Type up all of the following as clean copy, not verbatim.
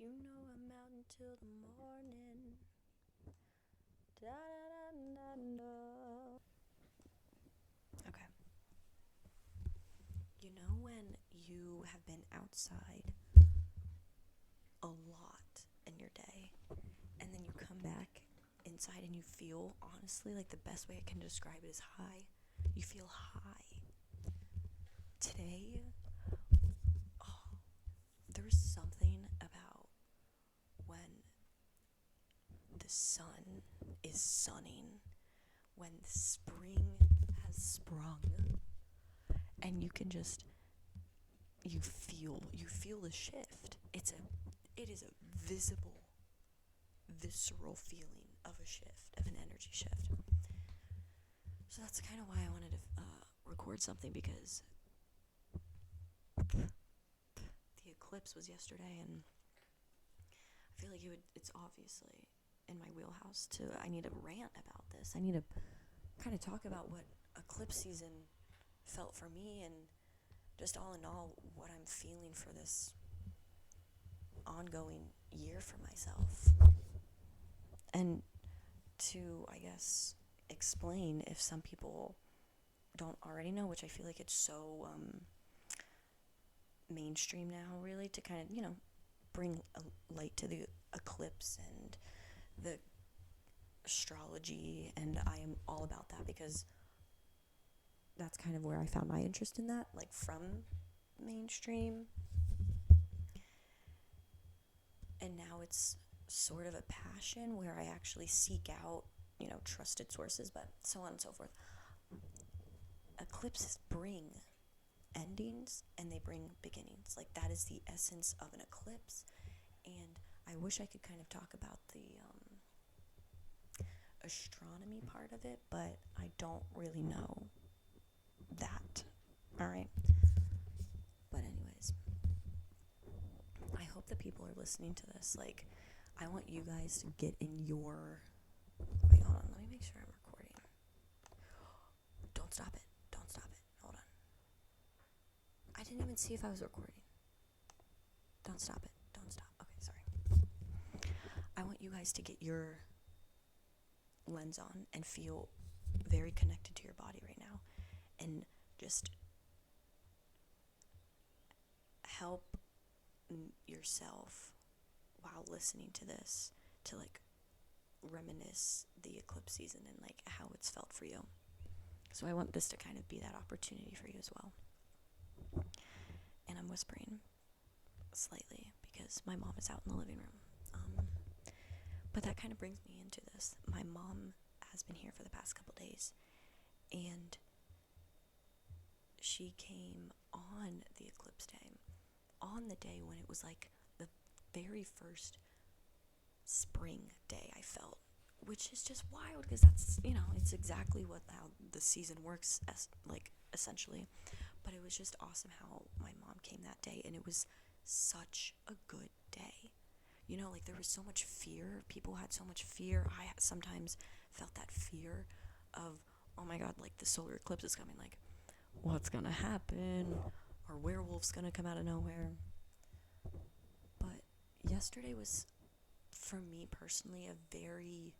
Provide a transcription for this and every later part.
You know I'm out until the morning. Da da da da da. Okay. You know when you have been outside a lot in your day, and then you come back inside and you feel, honestly, like the best way I can describe it is high. You feel high. Today, oh, there's something about when the sun is sunning, when spring has sprung, and you can just you feel the shift. It is a visible, visceral feeling of a shift, of an energy shift. So that's kind of why I wanted to record something, because the eclipse was yesterday, and I feel like it's obviously in my wheelhouse I need to rant about this. I need to kind of talk about what eclipse season felt for me, and just all in all, what I'm feeling for this ongoing year for myself. And to, I guess, explain, if some people don't already know, which I feel like it's so mainstream now, really, to kind of, bring a light to the eclipse and the astrology, and I am all about that, because that's kind of where I found my interest in that, like from mainstream. And now it's sort of a passion where I actually seek out, trusted sources, but so on and so forth. Eclipses bring endings and they bring beginnings. Like, that is the essence of an eclipse. And I wish I could kind of talk about the astronomy part of it, but I don't really know that. Alright. But anyways, I hope that people are listening to this. Like, I want you guys to get in your... Wait, hold on. Let me make sure I'm recording. Don't stop it. Don't stop it. Hold on. I didn't even see if I was recording. Don't stop it. Don't stop. Okay, sorry. I want you guys to get your lens on and feel very connected to your body right now, and just help yourself while listening to this to, like, reminisce the eclipse season and, like, how it's felt for you. So I want this to kind of be that opportunity for you as well. And I'm whispering slightly because my mom is out in the living room. But that kind of brings me into this. My mom has been here for the past couple days, and she came on the eclipse day, on the day when it was like the very first spring day I felt, which is just wild, because that's, it's exactly how the season works, essentially. But it was just awesome how my mom came that day, and it was such a good day. Like, there was so much fear. People had so much fear. I sometimes felt that fear of, oh my god, like, the solar eclipse is coming, like, what's gonna happen? Are werewolves gonna come out of nowhere? But yesterday was, for me personally, a very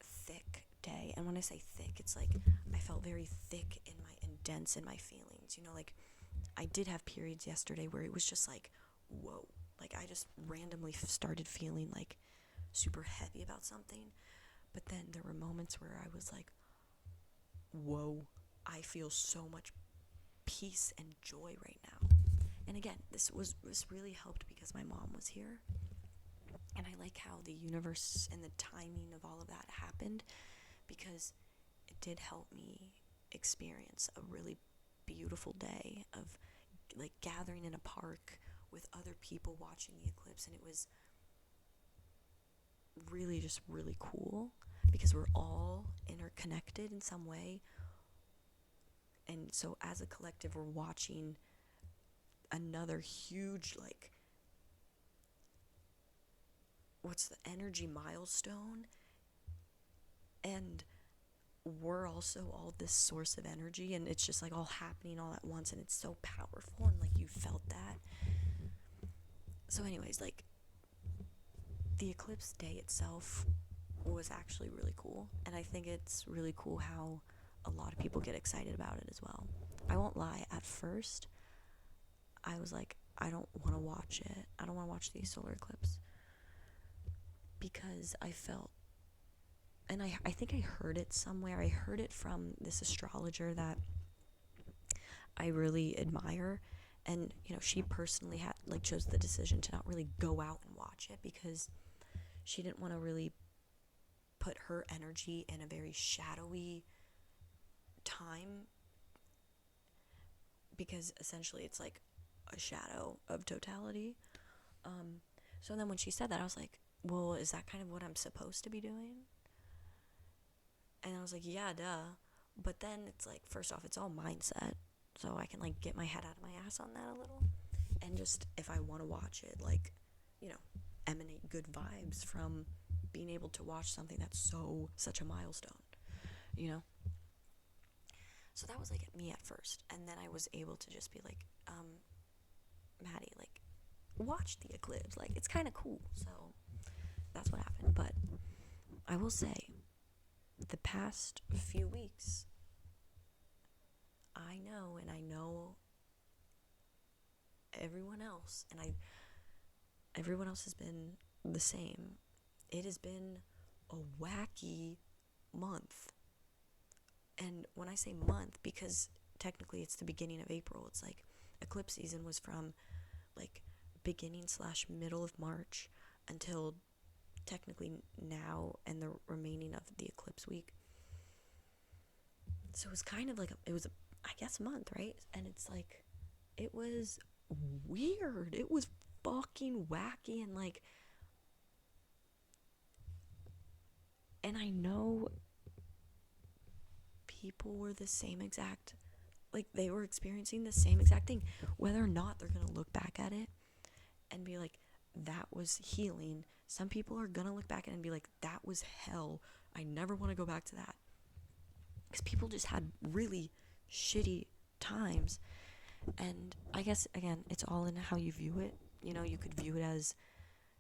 thick day. And when I say thick, it's like I felt very thick and dense in my feelings. Like, I did have periods yesterday where it was just like, whoa. Like, I just randomly started feeling, like, super heavy about something. But then there were moments where I was like, whoa, I feel so much peace and joy right now. And again, this really helped because my mom was here. And I like how the universe and the timing of all of that happened, because it did help me experience a really beautiful day of, like, gathering in a park with other people watching the eclipse. And it was really just really cool, because we're all interconnected in some way. And so as a collective, we're watching another huge, like, what's the energy milestone, and we're also all this source of energy, and it's just like all happening all at once, and it's so powerful, and like you felt that. So anyways, like, the eclipse day itself was actually really cool, and I think it's really cool how a lot of people get excited about it as well. I won't lie, at first I was like, I don't want to watch it. I don't want to watch the solar eclipse because I felt, and I think I heard it somewhere. I heard it from this astrologer that I really admire, and she personally had like chose the decision to not really go out and watch it because she didn't want to really put her energy in a very shadowy time, because essentially it's like a shadow of totality. So then when she said that, I was like, well, is that kind of what I'm supposed to be doing? And I was like, yeah, duh. But then it's like, first off, it's all mindset, so I can like get my head out of my ass on that a little, and just, if I want to watch it, like, emanate good vibes from being able to watch something that's such a milestone, you know? So that was like me at first, and then I was able to just be like, Maddie, like, watch the eclipse, like, it's kind of cool. So that's what happened. But I will say, the past few weeks, I know everyone else, and everyone else has been the same. It has been a wacky month. And when I say month, because technically it's the beginning of April, it's like eclipse season was from like beginning / middle of March until technically now and the remaining of the eclipse week. So it was kind of like I guess, a month, right? And it's like, it was weird. It was fucking wacky, and like, and I know people were the same exact, like, they were experiencing the same exact thing. Whether or not they're gonna look back at it and be like, that was healing, some people are gonna look back at it and be like, that was hell, I never want to go back to that. Because people just had really shitty times. And I guess, again, it's all in how you view it. You could view it as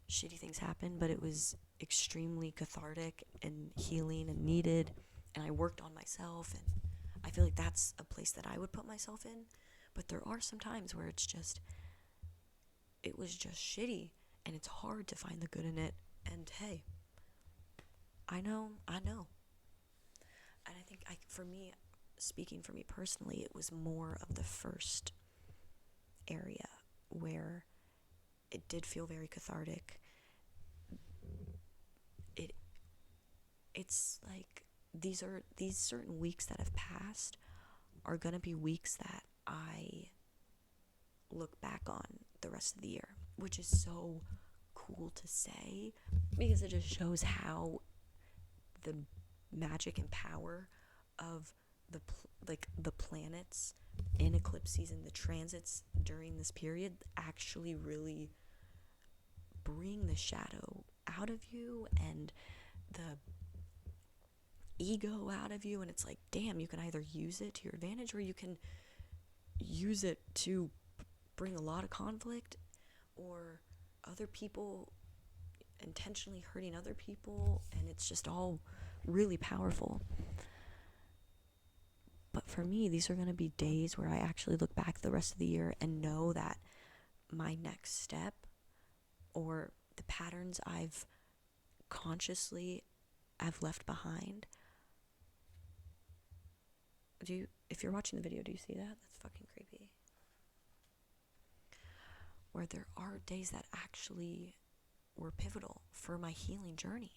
shitty things happen, but it was extremely cathartic and healing and needed. And I worked on myself, and I feel like that's a place that I would put myself in. But there are some times where it was just shitty, and it's hard to find the good in it. And hey, I know. And I think, for me, speaking for me personally, it was more of the first area where it did feel very cathartic. It's like, these certain weeks that have passed are gonna be weeks that I look back on the rest of the year, which is so cool to say, because it just shows how the magic and power of the planets in eclipse season, the transits during this period, actually really bring the shadow out of you and the ego out of you. And it's like, damn, you can either use it to your advantage, or you can use it to bring a lot of conflict, or other people intentionally hurting other people, and it's just all really powerful. But for me, these are going to be days where I actually look back the rest of the year and know that my next step, or the patterns I've consciously left behind. If you're watching the video, do you see that? That's fucking creepy. Where there are days that actually were pivotal for my healing journey.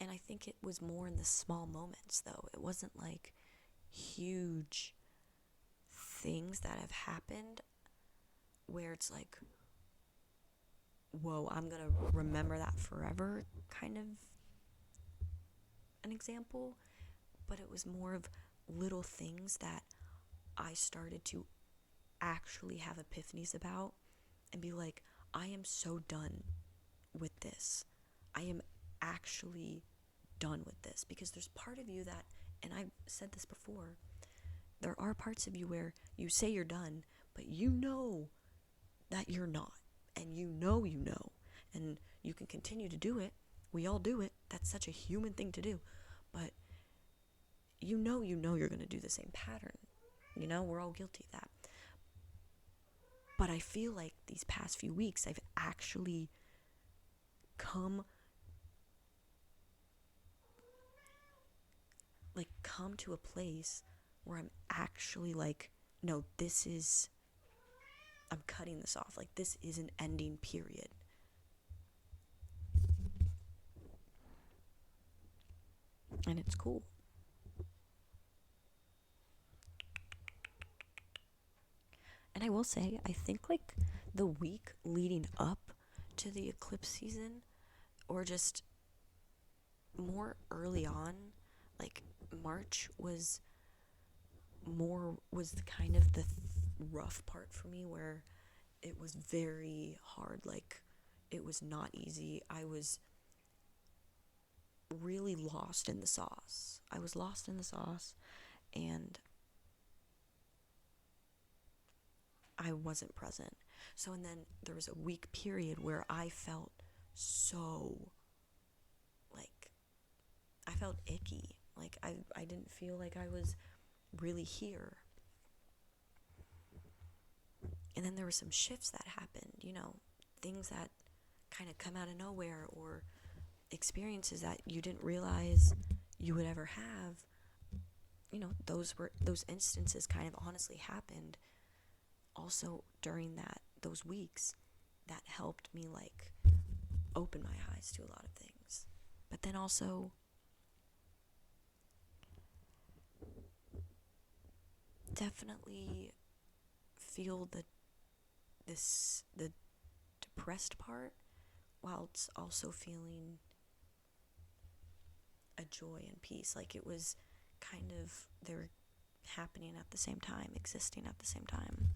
And I think it was more in the small moments, though. It wasn't like huge things that have happened where it's like, whoa, I'm gonna remember that forever, kind of an example. But it was more of little things that I started to actually have epiphanies about and be like, I am so done with this. I am actually done with this, because there's part of you that, and I've said this before, there are parts of you where you say you're done, but you know that you're not. And you know, and you can continue to do it. We all do it. That's such a human thing to do. But you know you're going to do the same pattern. We're all guilty of that. But I feel like these past few weeks, I've actually come to a place where I'm actually like, no, I'm cutting this off. Like, this is an ending period. And it's cool. And I will say, I think like the week leading up to the eclipse season, or just more early on, like March was kind of the rough part for me, where it was very hard. Like, it was not easy. I was really lost in the sauce. And I wasn't present. So, and then there was a week period where I felt so, like, I felt icky. Like, I didn't feel like I was really here. And then there were some shifts that happened, things that kind of come out of nowhere, or experiences that you didn't realize you would ever have. Those instances kind of honestly happened also during those weeks, that helped me like open my eyes to a lot of things. But then also definitely feel the depressed part, while it's also feeling a joy and peace. Like, it was kind of, they were happening at the same time, existing at the same time.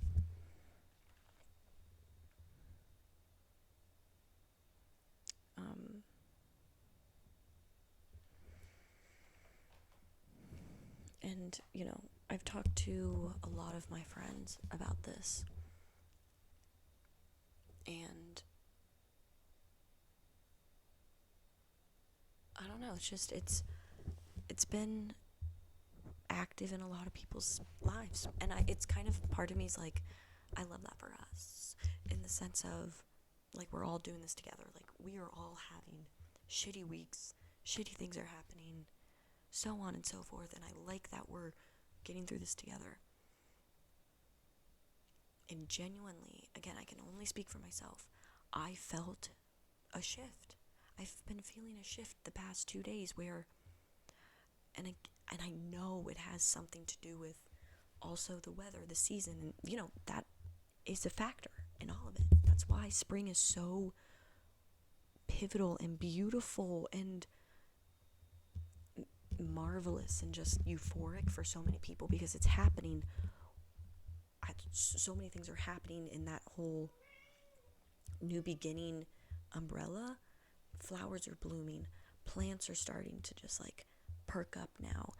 And, I've talked to a lot of my friends about this. And I don't know, it's been active in a lot of people's lives. And it's kind of, part of me is like, I love that for us, in the sense of, like, we're all doing this together. Like, we are all having shitty weeks, shitty things are happening, so on and so forth. And I like that we're getting through this together. And genuinely, again, I can only speak for myself, I felt a shift. I've been feeling a shift the past 2 days where, and I know it has something to do with also the weather, the season, and that is a factor in all of it. That's why spring is so pivotal and beautiful and marvelous and just euphoric for so many people, because it's happening. So many things are happening in that whole new beginning umbrella. Flowers are blooming, plants are starting to just like perk up now.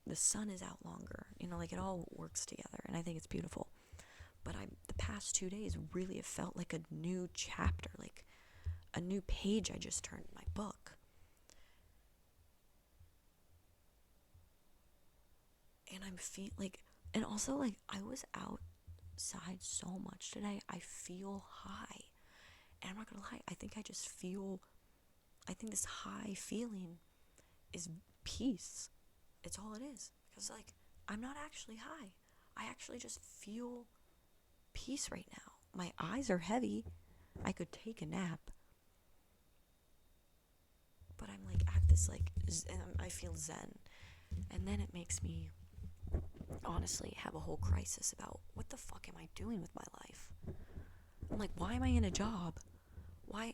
The sun is out longer, like, it all works together, and I think it's beautiful. But the past 2 days really have felt like a new chapter, like a new page I just turned in my book. And I'm feeling like, and also like, I was outside so much today. I feel high. And I'm not gonna lie, I think this high feeling is peace. It's all it is. Because, like, I'm not actually high. I actually just feel peace right now. My eyes are heavy. I could take a nap. But I'm like at this like, I feel zen. And then it makes me honestly have a whole crisis about, what the fuck am I doing with my life? I'm like, why am I in a job? Why?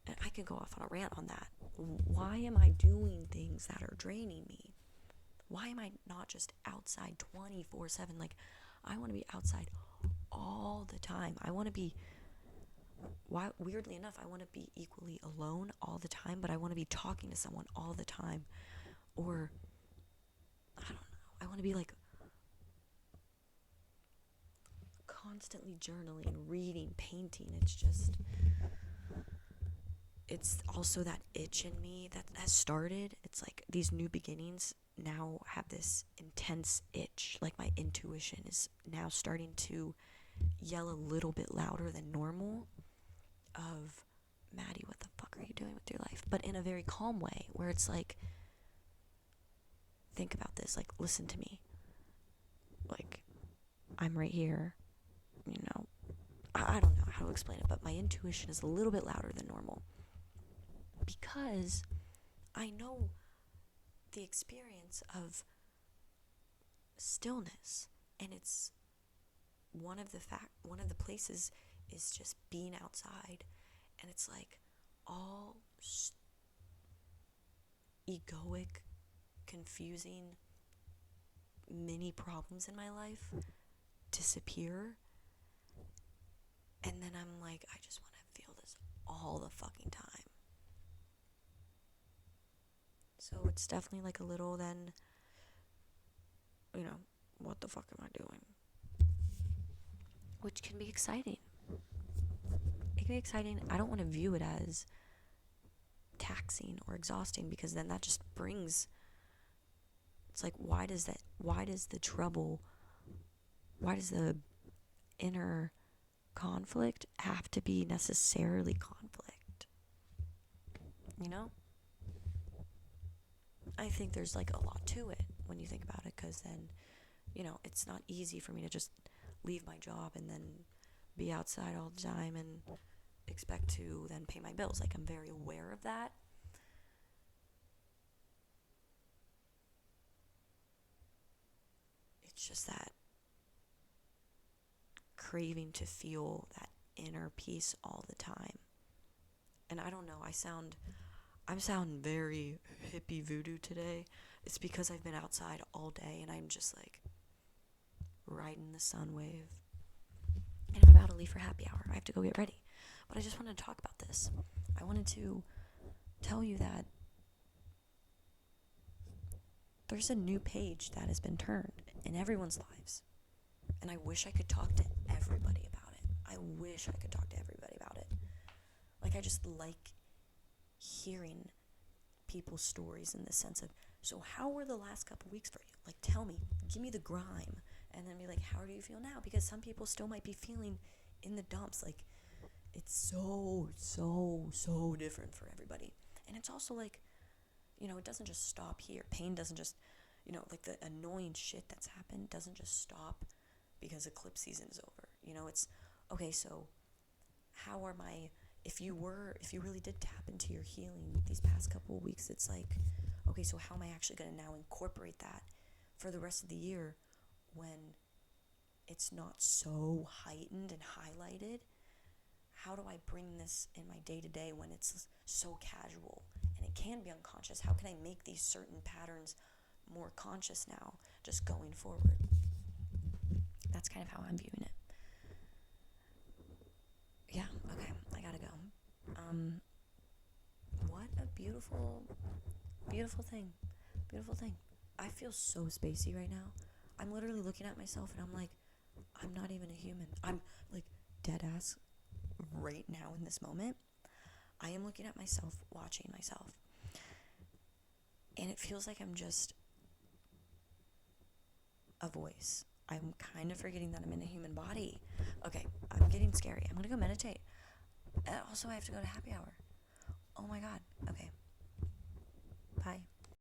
And I could go off on a rant on that. Why am I doing things that are draining me? Why am I not just outside 24/7? Like, I want to be outside all the time. I want to be, weirdly enough, I want to be equally alone all the time, but I want to be talking to someone all the time. Or, I don't know, I want to be like constantly journaling, reading, painting. It's also that itch in me that has started. It's like these new beginnings now have this intense itch. Like my intuition is now starting to yell a little bit louder than normal of, Maddie, what the fuck are you doing with your life? But in a very calm way where it's like, think about this, like, listen to me. Like, I'm right here, you know. I don't know how to explain it, but my intuition is a little bit louder than normal. Because I know the experience of stillness, and it's one of the places is just being outside, and it's like all egoic, confusing mini problems in my life disappear, and then I'm like, I just want to feel this all the fucking time. So it's definitely like a little then, what the fuck am I doing? Which can be exciting. It can be exciting. I don't want to view it as taxing or exhausting, because then that just brings, it's like, why does the inner conflict have to be necessarily conflict? I think there's like a lot to it when you think about it, because then, it's not easy for me to just leave my job and then be outside all the time and expect to then pay my bills. Like, I'm very aware of that. It's just that craving to feel that inner peace all the time. And I don't know, I'm sounding very hippie voodoo today. It's because I've been outside all day and I'm just like riding the sun wave. And I'm about to leave for happy hour. I have to go get ready. But I just wanted to talk about this. I wanted to tell you that there's a new page that has been turned in everyone's lives. And I wish I could talk to everybody about it. I wish I could talk to everybody about it. Like, I just like hearing people's stories in the sense of, so how were the last couple weeks for you? Like, tell me, give me the grime, and then be like, how do you feel now? Because some people still might be feeling in the dumps. Like, it's so different for everybody. And it's also like, it doesn't just stop here. Pain doesn't just, like the annoying shit that's happened doesn't just stop because eclipse season is over. It's, okay, so how are if you really did tap into your healing these past couple of weeks, it's like, okay, so how am I actually going to now incorporate that for the rest of the year when it's not so heightened and highlighted? How do I bring this in my day-to-day when it's so casual and it can be unconscious? How can I make these certain patterns more conscious now, just going forward? That's kind of how I'm viewing it. Yeah, okay, I gotta go. What a beautiful thing. Beautiful thing. I feel so spacey right now. I'm literally looking at myself and I'm like, I'm not even a human. I'm like dead ass right now in this moment. I am looking at myself, watching myself. And it feels like I'm just a voice. I'm kind of forgetting that I'm in a human body. Okay, I'm getting scary. I'm gonna go meditate. And also, I have to go to happy hour. Oh my god.